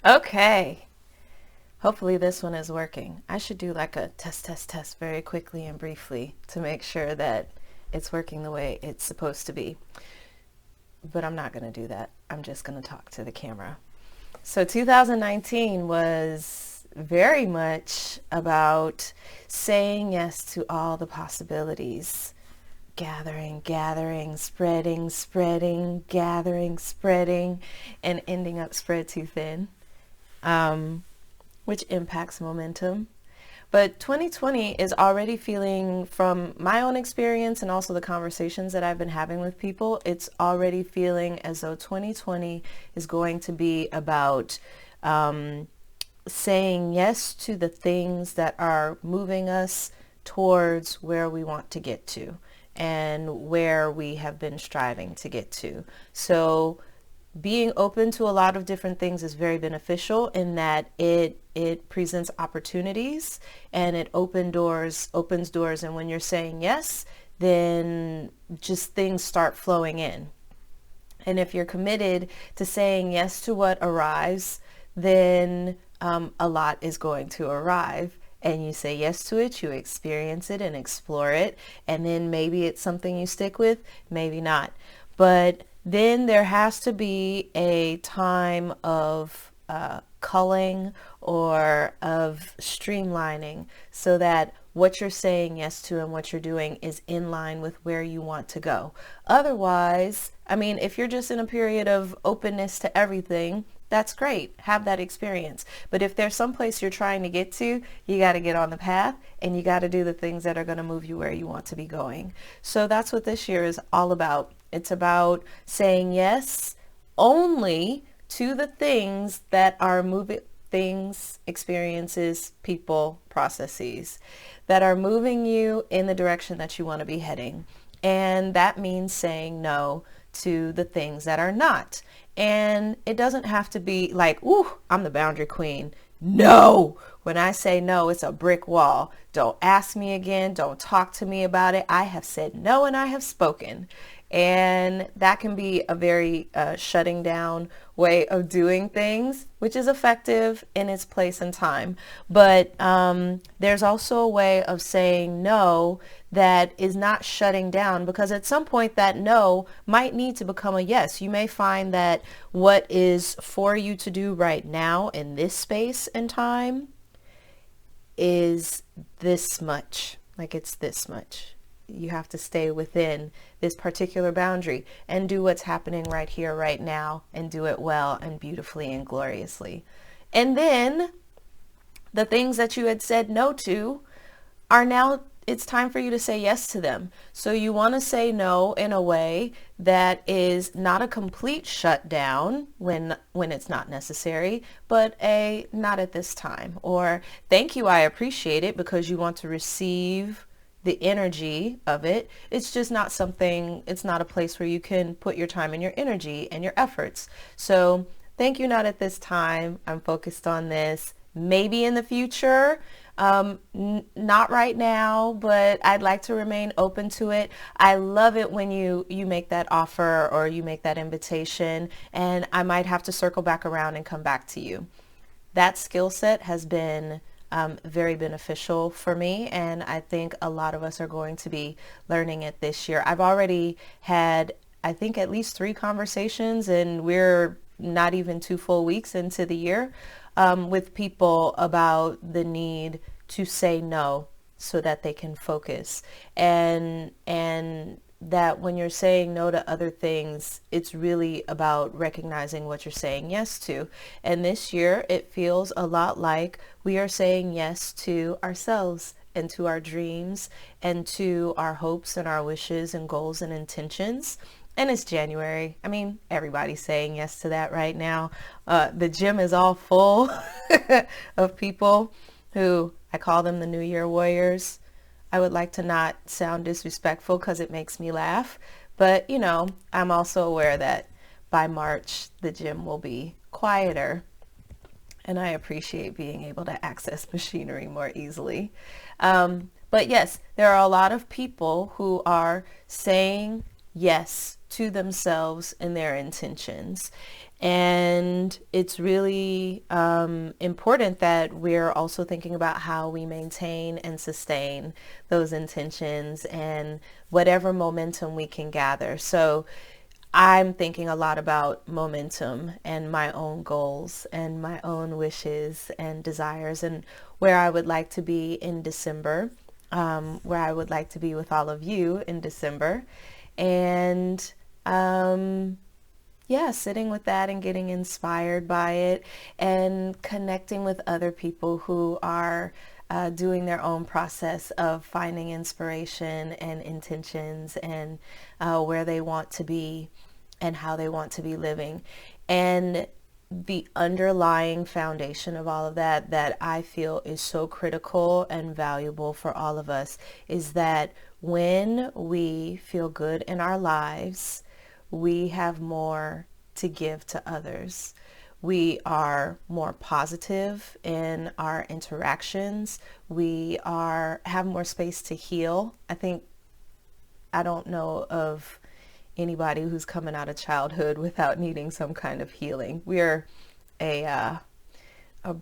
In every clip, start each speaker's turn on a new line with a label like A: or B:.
A: Okay. Hopefully this one is working. I should do like a test very quickly and briefly to make sure that it's working the way it's supposed to be. But I'm not going to do that. I'm just going to talk to the camera. So 2019 was very much about saying yes to all the possibilities. Gathering, spreading, gathering, spreading, and ending up spread too thin. Which impacts momentum. But 2020 is already feeling, from my own experience and also the conversations that I've been having with people, it's already feeling as though 2020 is going to be about saying yes to the things that are moving us towards where we want to get to and where we have been striving to get to. So being open to a lot of different things is very beneficial in that it presents opportunities and it opens doors, and when you're saying yes, then just things start flowing in. And if you're committed to saying yes to what arrives, then a lot is going to arrive. And you say yes to it, you experience it and explore it, and then maybe it's something you stick with, maybe not. But then there has to be a time of culling or of streamlining so that what you're saying yes to and what you're doing is in line with where you want to go. Otherwise, I mean, if you're just in a period of openness to everything, that's great. Have that experience. But if there's some place you're trying to get to, you got to get on the path and you got to do the things that are going to move you where you want to be going. So that's what this year is all about. It's about saying yes only to the things that are moving, things, experiences, people, processes that are moving you in the direction that you want to be heading. And that means saying no to the things that are not. And it doesn't have to be like, ooh, I'm the boundary queen. No. When I say no, it's a brick wall. Don't ask me again. Don't talk to me about it. I have said no and I have spoken. And that can be a very shutting down way of doing things, which is effective in its place and time. But there's also a way of saying no that is not shutting down, because at some point that no might need to become a yes. You may find that what is for you to do right now in this space and time is this much, like it's this much. You have to stay within this particular boundary and do what's happening right here, right now, and do it well and beautifully and gloriously. And then the things that you had said no to are now, it's time for you to say yes to them. So you want to say no in a way that is not a complete shutdown when it's not necessary, but a not at this time, or thank you, I appreciate it, because you want to receive the energy of it. It's just not something, it's not a place where you can put your time and your energy and your efforts. So thank you, not at this time. I'm focused on this. Maybe in the future, not right now, but I'd like to remain open to it. I love it when you make that offer or you make that invitation, and I might have to circle back around and come back to you. That skill set has been very beneficial for me, and I think a lot of us are going to be learning it this year. I've already had, I think, at least 3 conversations, and we're not even 2 full weeks into the year, with people about the need to say no so that they can focus, and that when you're saying no to other things, it's really about recognizing what you're saying yes to. And this year, it feels a lot like we are saying yes to ourselves and to our dreams and to our hopes and our wishes and goals and intentions. And it's January. I mean, everybody's saying yes to that right now. The gym is all full of people who, I call them the New Year Warriors. I would like to not sound disrespectful because it makes me laugh, but you know, I'm also aware that by March the gym will be quieter, and I appreciate being able to access machinery more easily. But yes, there are a lot of people who are saying yes to themselves and their intentions. And it's really important that we're also thinking about how we maintain and sustain those intentions and whatever momentum we can gather. So I'm thinking a lot about momentum and my own goals and my own wishes and desires and where I would like to be in December, where I would like to be with all of you in December. And yeah, sitting with that and getting inspired by it and connecting with other people who are doing their own process of finding inspiration and intentions and where they want to be and how they want to be living. And the underlying foundation of all of that that I feel is so critical and valuable for all of us is that when we feel good in our lives, we have more to give to others. We are more positive in our interactions. We have more space to heal. I don't know of anybody who's coming out of childhood without needing some kind of healing. We're a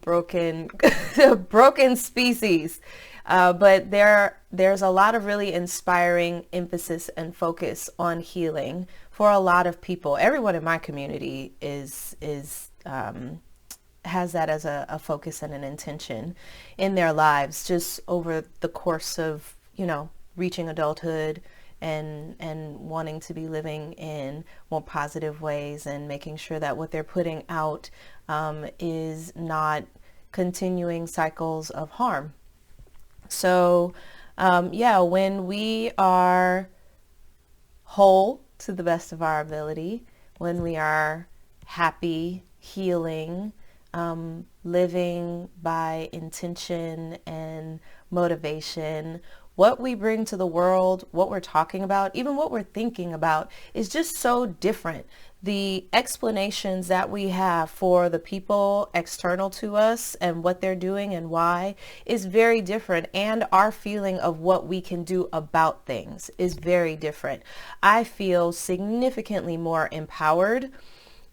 A: broken a broken species, but there's a lot of really inspiring emphasis and focus on healing for a lot of people. Everyone in my community has that as a focus and an intention in their lives, just over the course of reaching adulthood and wanting to be living in more positive ways and making sure that what they're putting out is not continuing cycles of harm. So when we are whole to the best of our ability, when we are happy, healing, living by intention and motivation, what we bring to the world, what we're talking about, even what we're thinking about is just so different. The explanations that we have for the people external to us and what they're doing and why is very different. And our feeling of what we can do about things is very different. I feel significantly more empowered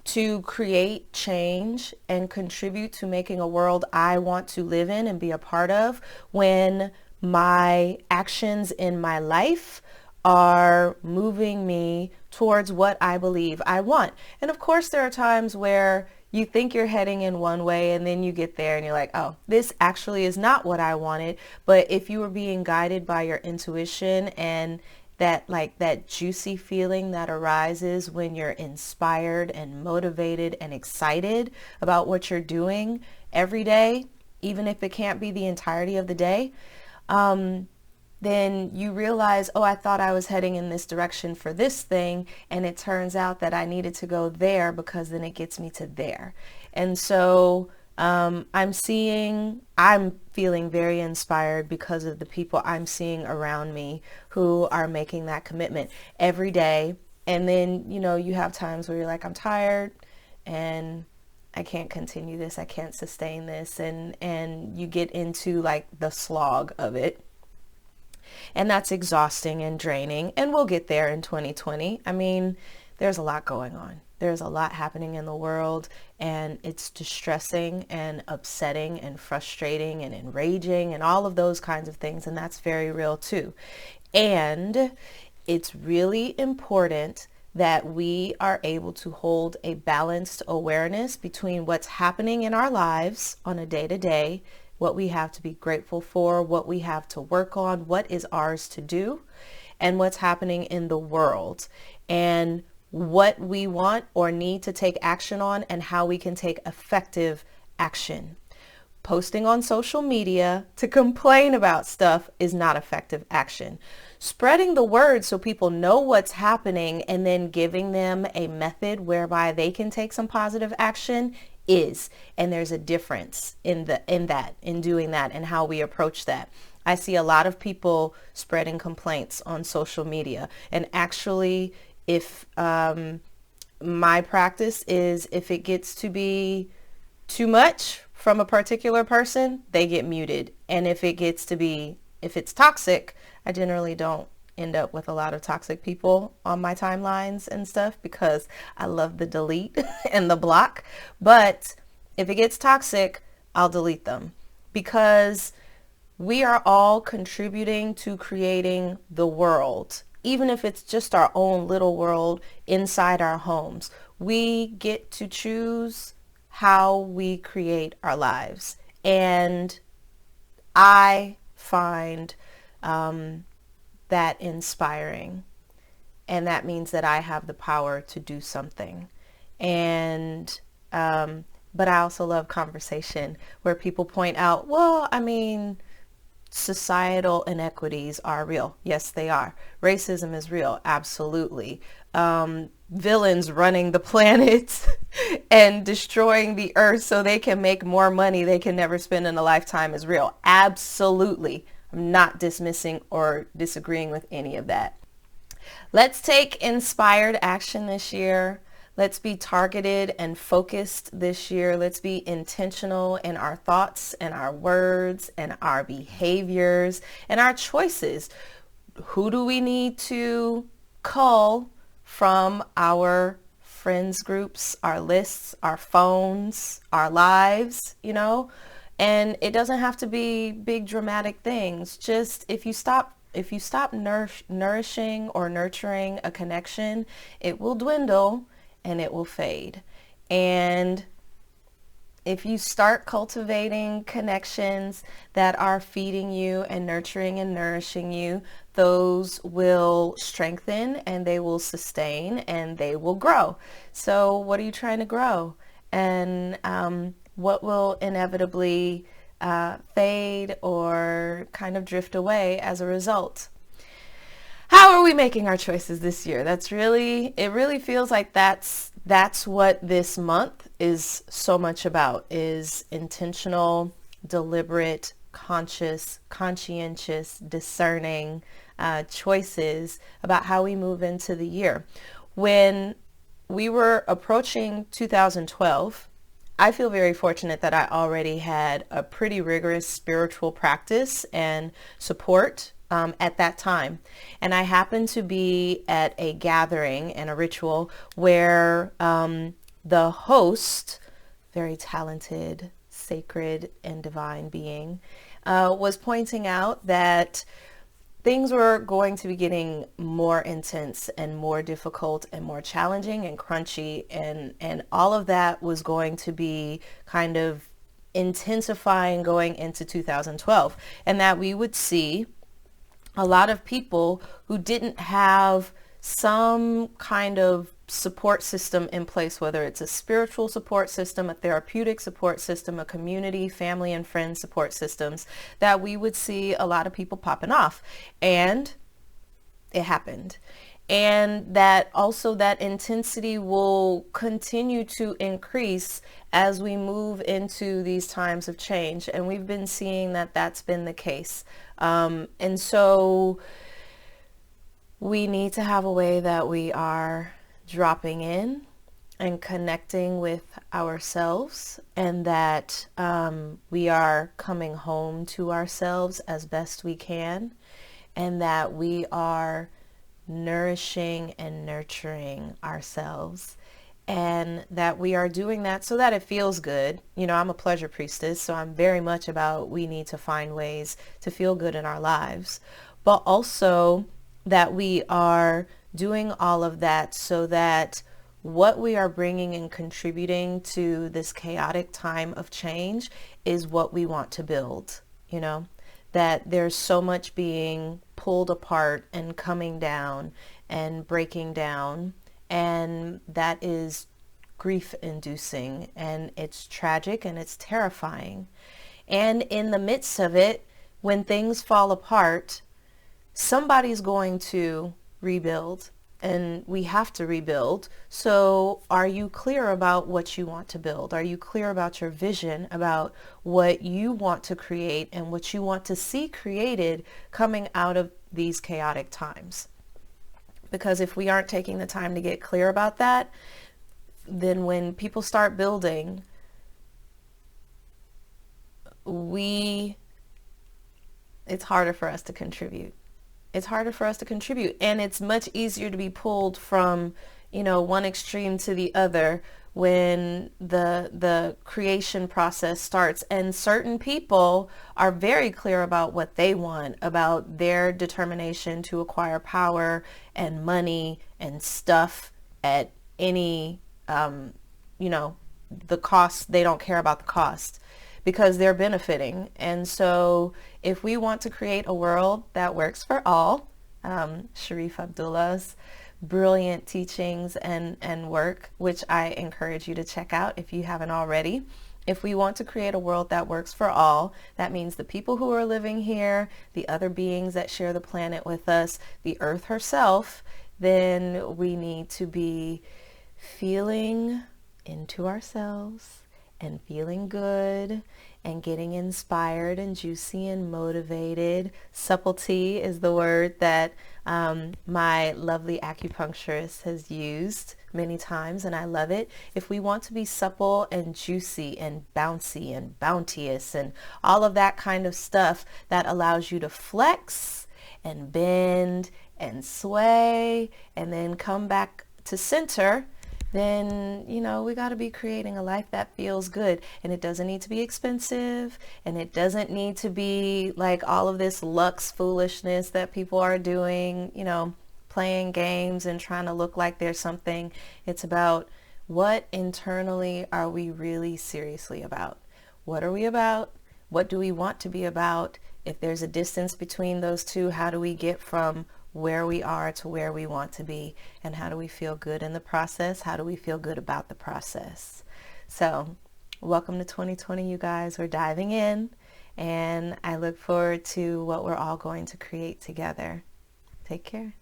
A: to create change and contribute to making a world I want to live in and be a part of when my actions in my life are moving me towards what I believe I want. And of course, there are times where you think you're heading in one way and then you get there and you're like, oh, this actually is not what I wanted. But if you were being guided by your intuition and that juicy feeling that arises when you're inspired and motivated and excited about what you're doing every day, even if it can't be the entirety of the day, then you realize, oh, I thought I was heading in this direction for this thing, and it turns out that I needed to go there because then it gets me to there. And so I'm feeling very inspired because of the people I'm seeing around me who are making that commitment every day. And then, you have times where you're like, I'm tired and I can't continue this. I can't sustain this. And you get into like the slog of it. And that's exhausting and draining. And we'll get there in 2020. I mean, there's a lot going on. There's a lot happening in the world, and it's distressing and upsetting and frustrating and enraging and all of those kinds of things. And that's very real too. And it's really important that we are able to hold a balanced awareness between what's happening in our lives on a day-to-day, what we have to be grateful for, what we have to work on, what is ours to do, and what's happening in the world, and what we want or need to take action on and how we can take effective action. Posting on social media to complain about stuff is not effective action. Spreading the word so people know what's happening and then giving them a method whereby they can take some positive action is. And there's a difference in doing that and how we approach that. I see a lot of people spreading complaints on social media, and actually if my practice is if it gets to be too much from a particular person, they get muted. And if it's toxic, I generally don't end up with a lot of toxic people on my timelines and stuff because I love the delete and the block. But if it gets toxic, I'll delete them because we are all contributing to creating the world, even if it's just our own little world inside our homes. We get to choose how we create our lives. And I find that inspiring. And that means that I have the power to do something. And, but I also love conversation where people point out, well, I mean, societal inequities are real. Yes, they are. Racism is real. Absolutely. Villains running the planet and destroying the earth so they can make more money they can never spend in a lifetime is real. Absolutely. I'm not dismissing or disagreeing with any of that. Let's take inspired action this year. Let's be targeted and focused this year. Let's be intentional in our thoughts and our words and our behaviors and our choices. Who do we need to cull from our friends groups, our lists, our phones, our lives, you know? And it doesn't have to be big dramatic things. Just if you stop nourishing or nurturing a connection, it will dwindle and it will fade. And if you start cultivating connections that are feeding you and nurturing and nourishing you, those will strengthen and they will sustain and they will grow. So what are you trying to grow? And what will inevitably fade or kind of drift away as a result? How are we making our choices this year? It really feels like that's what this month is so much about, is intentional, deliberate, conscious, conscientious, discerning choices about how we move into the year. When we were approaching 2012, I feel very fortunate that I already had a pretty rigorous spiritual practice and support at that time. And I happened to be at a gathering and a ritual where the host, very talented, sacred, and divine being, was pointing out that things were going to be getting more intense and more difficult and more challenging and crunchy, and all of that was going to be kind of intensifying going into 2012, and that we would see a lot of people who didn't have some kind of support system in place, whether it's a spiritual support system, a therapeutic support system, a community, family and friends support systems, that we would see a lot of people popping off. And it happened. And that also that intensity will continue to increase as we move into these times of change. And we've been seeing that that's been the case. And so we need to have a way that we are dropping in and connecting with ourselves, and that we are coming home to ourselves as best we can, and that we are nourishing and nurturing ourselves, and that we are doing that so that it feels good. You know, I'm a pleasure priestess, so I'm very much about we need to find ways to feel good in our lives, but also that we are doing all of that so that what we are bringing and contributing to this chaotic time of change is what we want to build. You know, that there's so much being pulled apart and coming down and breaking down, and that is grief inducing, and it's tragic and it's terrifying. And in the midst of it, when things fall apart, somebody's going to rebuild, and we have to rebuild. So are you clear about what you want to build? Are you clear about your vision, about what you want to create and what you want to see created coming out of these chaotic times? Because if we aren't taking the time to get clear about that, then when people start building, it's harder for us to contribute. It's harder for us to contribute, and it's much easier to be pulled from, one extreme to the other when the creation process starts. And certain people are very clear about what they want, about their determination to acquire power and money and stuff at any, the cost. They don't care about the cost because they're benefiting. And so if we want to create a world that works for all, Sharif Abdullah's brilliant teachings and work, which I encourage you to check out if you haven't already. If we want to create a world that works for all, that means the people who are living here, the other beings that share the planet with us, the earth herself, then we need to be feeling into ourselves and feeling good and getting inspired and juicy and motivated. Subtlety is the word that my lovely acupuncturist has used many times, and I love it. If we want to be supple and juicy and bouncy and bounteous and all of that kind of stuff that allows you to flex and bend and sway and then come back to center, then, we got to be creating a life that feels good. And it doesn't need to be expensive, and it doesn't need to be like all of this luxe foolishness that people are doing, playing games and trying to look like there's something. It's about, what internally are we really seriously about? What are we about? What do we want to be about? If there's a distance between those two, how do we get from where we are to where we want to be? And how do we feel good in the process? How do we feel good about the process? So welcome to 2020, you guys. We're diving in, and I look forward to what we're all going to create together. Take care.